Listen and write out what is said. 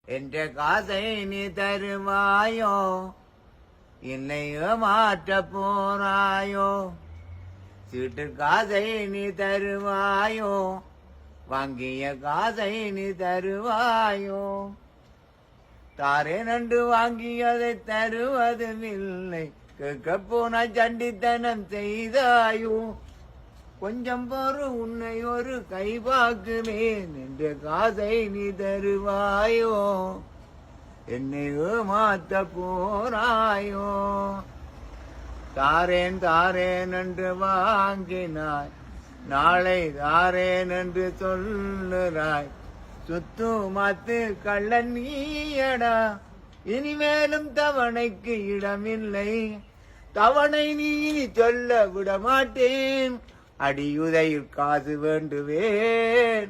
என்ற காசை நீ தருவாயோ என்னையோ மாற்ற போறாயோ சீட்டு காசை நீ தருவாயோ வாங்கிய காசை நீ தருவாயோ தாரே நன்று வாங்கியதை தருவதும் இல்லை கேட்க போன சண்டித்தனம் செய்தாயோ கொஞ்சம் போரு உன்னை ஒரு கை பார்க்கிறேன் என்ற காசை நீ தருவாயோ என்னை மாத்த போறாயோ தாரேன் தாரேன் என்று வாங்கினாய் நாளை தாரேன் என்று சொல்லுறாய் சுத்து மாத்து கள்ளன் நீயடா இனிமேலும் தவணைக்கு இடமில்லை தவணை நீ சொல்ல விட மாட்டேன் அடியுதையில் காசு வேண்டுவேன்